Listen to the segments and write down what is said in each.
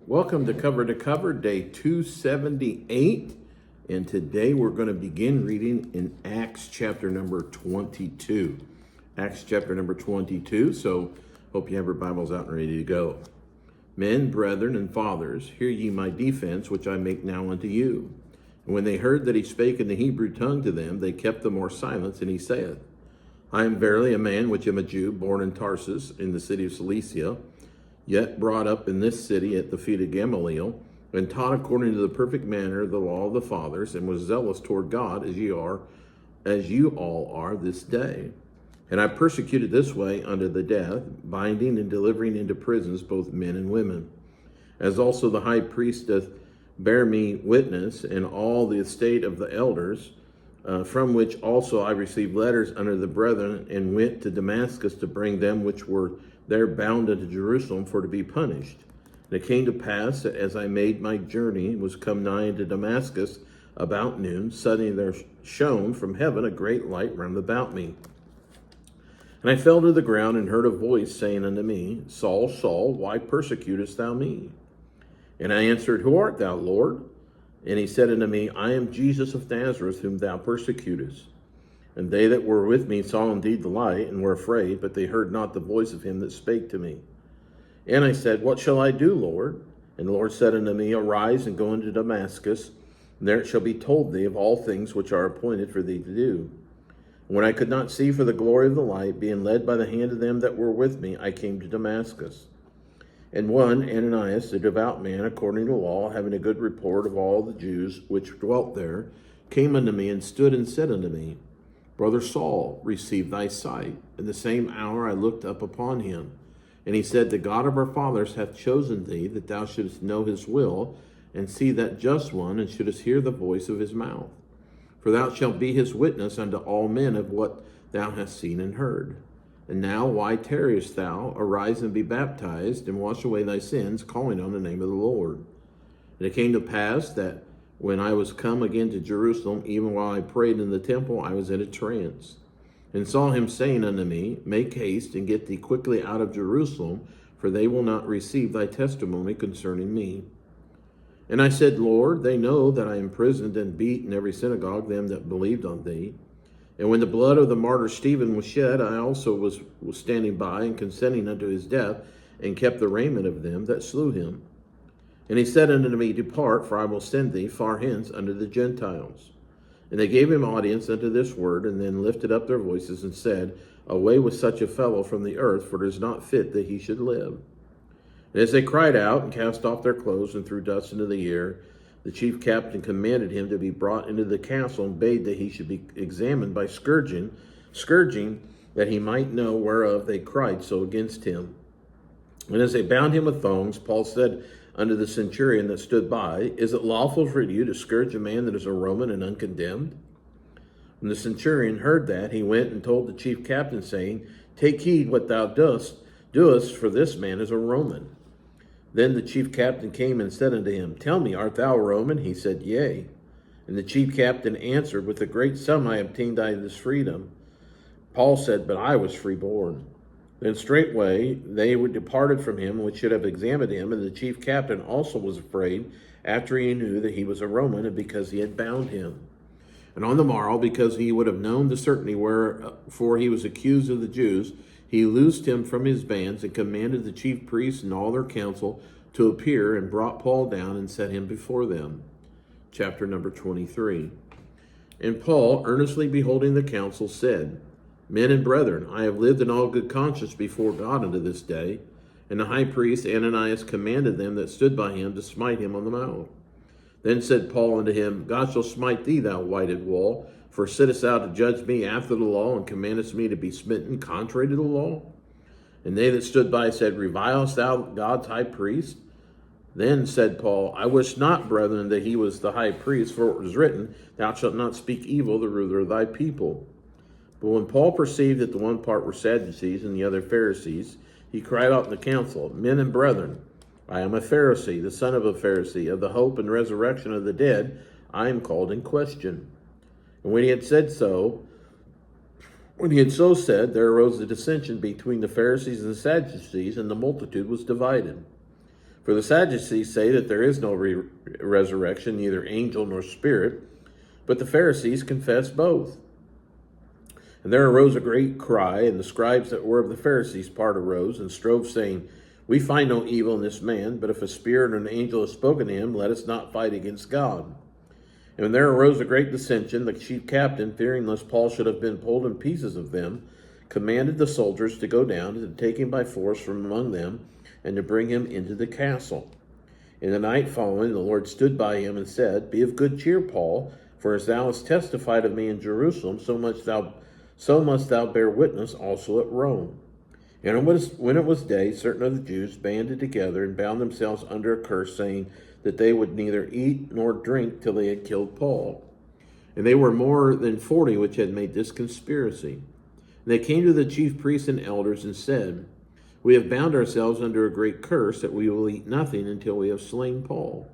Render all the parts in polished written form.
Welcome to Cover, day 278. And today we're going to begin reading in Acts chapter number 22. Acts chapter number 22. So hope you have your Bibles out and ready to go. Men, brethren, and fathers, hear ye my defense, which I make now unto you. And when they heard that he spake in the Hebrew tongue to them, they kept the more silence, and he saith, I am verily a man which am a Jew, born in Tarsus, in the city of Cilicia, yet brought up in this city at the feet of Gamaliel, and taught according to the perfect manner of the law of the fathers, and was zealous toward God as you all are this day. And I persecuted this way unto the death, binding and delivering into prisons both men and women. As also the high priest doth bear me witness, and all the estate of the elders, from which also I received letters unto the brethren, and went to Damascus to bring them which were there bound unto Jerusalem for to be punished. And it came to pass that as I made my journey, was come nigh into Damascus about noon, suddenly there shone from heaven a great light round about me. And I fell to the ground and heard a voice saying unto me, Saul, Saul, why persecutest thou me? And I answered, Who art thou, Lord? And he said unto me, I am Jesus of Nazareth, whom thou persecutest. And they that were with me saw indeed the light, and were afraid, but they heard not the voice of him that spake to me. And I said, What shall I do, Lord? And the Lord said unto me, Arise and go into Damascus, and there it shall be told thee of all things which are appointed for thee to do. And when I could not see for the glory of the light, being led by the hand of them that were with me, I came to Damascus. And one, Ananias, a devout man according to law, having a good report of all the Jews which dwelt there, came unto me and stood and said unto me, Brother Saul, receive thy sight. In the same hour I looked up upon him. And he said, The God of our fathers hath chosen thee, that thou shouldest know his will, and see that just one, and shouldest hear the voice of his mouth. For thou shalt be his witness unto all men of what thou hast seen and heard. And now why tarriest thou? Arise and be baptized, and wash away thy sins, calling on the name of the Lord. And it came to pass that when I was come again to Jerusalem, even while I prayed in the temple, I was in a trance, and saw him saying unto me, Make haste and get thee quickly out of Jerusalem, for they will not receive thy testimony concerning me. And I said, Lord, they know that I imprisoned and beat in every synagogue them that believed on thee. And when the blood of the martyr Stephen was shed, I also was standing by and consenting unto his death, and kept the raiment of them that slew him. And he said unto me, Depart, for I will send thee far hence unto the Gentiles. And they gave him audience unto this word, and then lifted up their voices and said, Away with such a fellow from the earth, for it is not fit that he should live. And as they cried out and cast off their clothes and threw dust into the air, the chief captain commanded him to be brought into the castle, and bade that he should be examined by scourging, that he might know whereof they cried so against him. And as they bound him with thongs, Paul said unto the centurion that stood by, Is it lawful for you to scourge a man that is a Roman and uncondemned? When the centurion heard that, he went and told the chief captain, saying, Take heed what thou doest, for this man is a Roman. Then the chief captain came and said unto him, Tell me, art thou a Roman? He said, Yea. And the chief captain answered, With a great sum I obtained I this freedom. Paul said, But I was freeborn. Then straightway they were departed from him, which should have examined him, and the chief captain also was afraid, after he knew that he was a Roman, and because he had bound him. And on the morrow, because he would have known the certainty wherefore he was accused of the Jews, he loosed him from his bands, and commanded the chief priests and all their council to appear, and brought Paul down and set him before them. Chapter number 23. And Paul, earnestly beholding the council, said, Men and brethren, I have lived in all good conscience before God unto this day. And the high priest Ananias commanded them that stood by him to smite him on the mouth. Then said Paul unto him, God shall smite thee, thou whited wall, for sittest thou to judge me after the law, and commandest me to be smitten contrary to the law? And they that stood by said, Revilest thou God's high priest? Then said Paul, I wish not, brethren, that he was the high priest, for it was written, Thou shalt not speak evil of the ruler of thy people. But when Paul perceived that the one part were Sadducees and the other Pharisees, he cried out in the council, Men and brethren, I am a Pharisee, the son of a Pharisee. Of the hope and resurrection of the dead, I am called in question. And when he had so said, there arose a dissension between the Pharisees and the Sadducees, and the multitude was divided. For the Sadducees say that there is no resurrection, neither angel nor spirit, but the Pharisees confess both. And there arose a great cry, and the scribes that were of the Pharisees' part arose and strove, saying, We find no evil in this man, but if a spirit or an angel has spoken to him, let us not fight against God. And when there arose a great dissension, the chief captain, fearing lest Paul should have been pulled in pieces of them, commanded the soldiers to go down and to take him by force from among them, and to bring him into the castle. In the night following, the Lord stood by him and said, Be of good cheer, Paul, for as thou hast testified of me in Jerusalem, so must thou bear witness also at Rome. And when it was day, certain of the Jews banded together and bound themselves under a curse, saying that they would neither eat nor drink till they had killed Paul. And they were more than 40 which had made this conspiracy. And they came to the chief priests and elders and said, We have bound ourselves under a great curse, that we will eat nothing until we have slain Paul.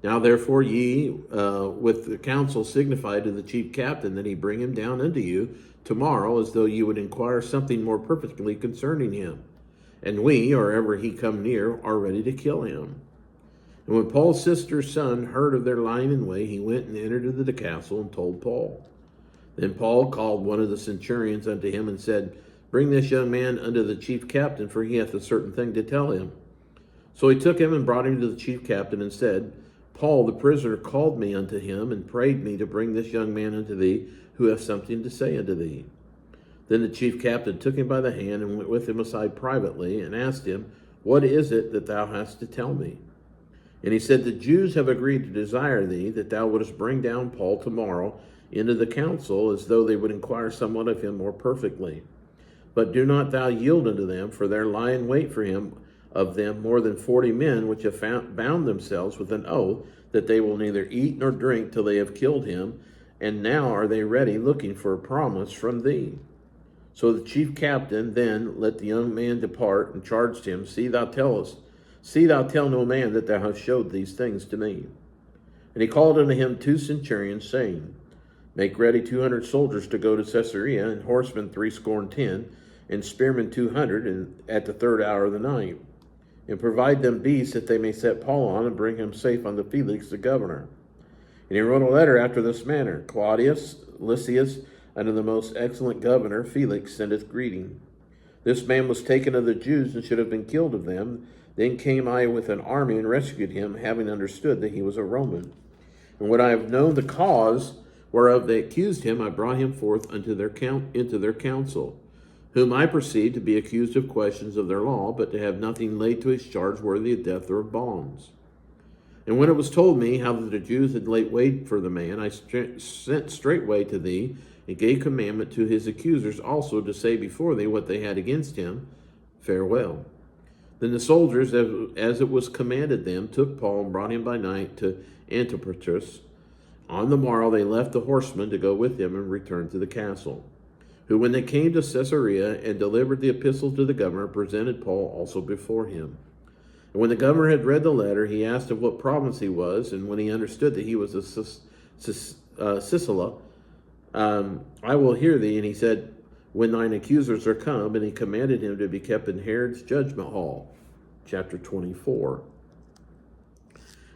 Now therefore ye with the council signify to the chief captain that he bring him down unto you tomorrow, as though you would inquire something more perfectly concerning him. And we, or ever he come near, are ready to kill him. And when Paul's sister's son heard of their lying in wait, he went and entered into the castle and told Paul. Then Paul called one of the centurions unto him and said, Bring this young man unto the chief captain, for he hath a certain thing to tell him. So he took him and brought him to the chief captain and said, Paul the prisoner called me unto him and prayed me to bring this young man unto thee, who hath something to say unto thee. Then the chief captain took him by the hand and went with him aside privately and asked him, What is it that thou hast to tell me? And he said, The Jews have agreed to desire thee, that thou wouldest bring down Paul tomorrow into the council, as though they would inquire somewhat of him more perfectly. But do not thou yield unto them, for there lie in wait for him of them more than 40 men, which have bound themselves with an oath that they will neither eat nor drink till they have killed him, and now are they ready, looking for a promise from thee. So the chief captain then let the young man depart, and charged him, See thou tell no man that thou hast showed these things to me. And he called unto him 2 centurions, saying, Make ready 200 soldiers to go to Caesarea, and horsemen 70, and spearmen 200, and at the 3rd hour of the night. And provide them beasts, that they may set Paul on, and bring him safe unto Felix the governor. And he wrote a letter after this manner, Claudius, Lysias, unto the most excellent governor, Felix, sendeth greeting. This man was taken of the Jews, and should have been killed of them. Then came I with an army, and rescued him, having understood that he was a Roman. And when I have known the cause whereof they accused him, I brought him forth into their council, whom I perceived to be accused of questions of their law, but to have nothing laid to his charge worthy of death or of bonds. And when it was told me how that the Jews had laid wait for the man, I sent straightway to thee, and gave commandment to his accusers also to say before thee what they had against him. Farewell. Then the soldiers, as it was commanded them, took Paul and brought him by night to Antipatris. On the morrow they left the horsemen to go with him and returned to the castle, who, when they came to Caesarea and delivered the epistle to the governor, presented Paul also before him. And when the governor had read the letter, he asked of what province he was, and when he understood that he was of Sicily, I will hear thee. And he said, When thine accusers are come, and he commanded him to be kept in Herod's judgment hall. Chapter 24.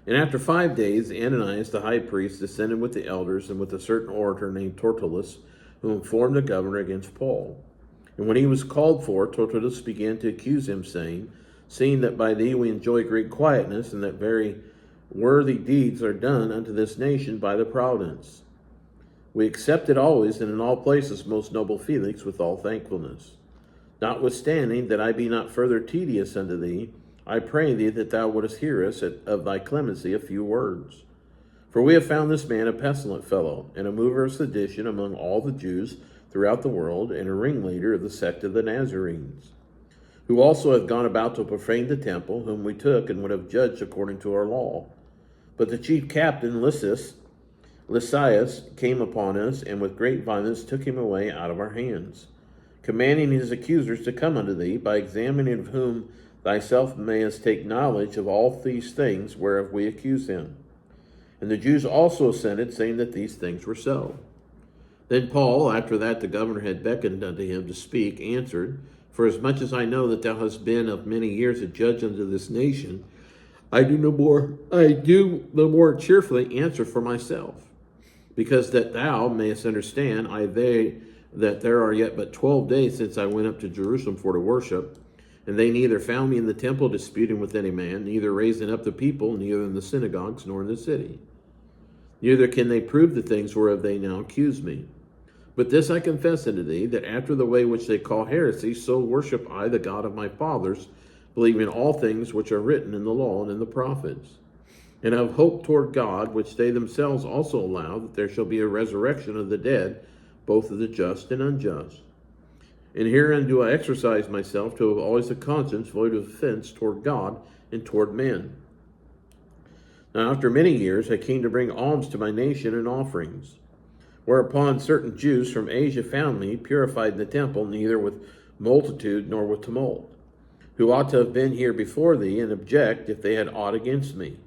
And after 5 days, Ananias the high priest descended with the elders and with a certain orator named Tertullus, who informed the governor against Paul. And when he was called for, Tertullus began to accuse him, saying, Seeing that by thee we enjoy great quietness, and that very worthy deeds are done unto this nation by the providence, we accept it always and in all places, most noble Felix, with all thankfulness. Notwithstanding that I be not further tedious unto thee, I pray thee that thou wouldest hear us of thy clemency a few words. For we have found this man a pestilent fellow, and a mover of sedition among all the Jews throughout the world, and a ringleader of the sect of the Nazarenes, who also hath gone about to profane the temple, whom we took and would have judged according to our law. But the chief captain, Lysias, came upon us, and with great violence took him away out of our hands, commanding his accusers to come unto thee, by examining of whom thyself mayest take knowledge of all these things whereof we accuse him. And the Jews also assented, saying that these things were so. Then Paul, after that the governor had beckoned unto him to speak, answered, For as much as I know that thou hast been of many years a judge unto this nation, I do the more cheerfully answer for myself, because that thou mayest understand, that there are yet but 12 days since I went up to Jerusalem for to worship, and they neither found me in the temple disputing with any man, neither raising up the people, neither in the synagogues nor in the city. Neither can they prove the things whereof they now accuse me. But this I confess unto thee, that after the way which they call heresy, so worship I the God of my fathers, believing all things which are written in the law and in the prophets. And have hope toward God, which they themselves also allow, that there shall be a resurrection of the dead, both of the just and unjust. And herein do I exercise myself to have always a conscience void of offense toward God and toward men. Now after many years I came to bring alms to my nation and offerings. Whereupon certain Jews from Asia found me, purified in the temple, neither with multitude nor with tumult, who ought to have been here before thee, and object if they had aught against me.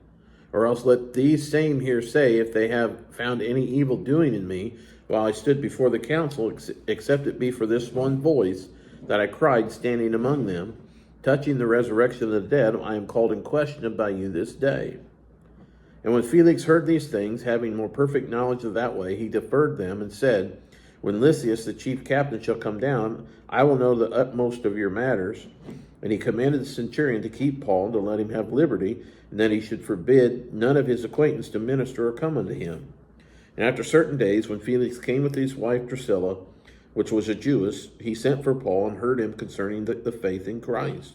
Or else let these same here say, if they have found any evil doing in me, while I stood before the council, except it be for this one voice, that I cried standing among them, touching the resurrection of the dead, I am called in question by you this day. And when Felix heard these things, having more perfect knowledge of that way, he deferred them, and said, when Lysias the chief captain shall come down, I will know the utmost of your matters. And he commanded the centurion to keep Paul, and to let him have liberty, and that he should forbid none of his acquaintance to minister or come unto him. And after certain days, when Felix came with his wife Drusilla, which was a Jewess, he sent for Paul, and heard him concerning the faith in Christ.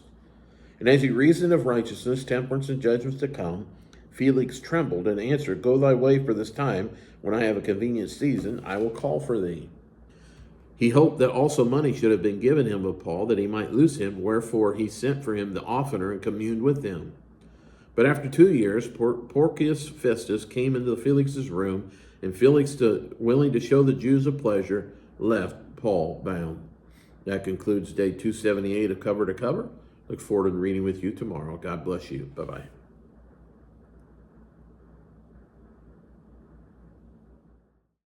And as he reasoned of righteousness, temperance, and judgments to come, Felix trembled, and answered, go thy way for this time, when I have a convenient season, I will call for thee. He hoped that also money should have been given him of Paul, that he might loose him, wherefore he sent for him the oftener, and communed with him. But after 2 years, Porcius Festus came into Felix's room, and Felix, willing to show the Jews a pleasure, left Paul bound. That concludes day 278 of Cover to Cover. Look forward to reading with you tomorrow. God bless you. Bye-bye.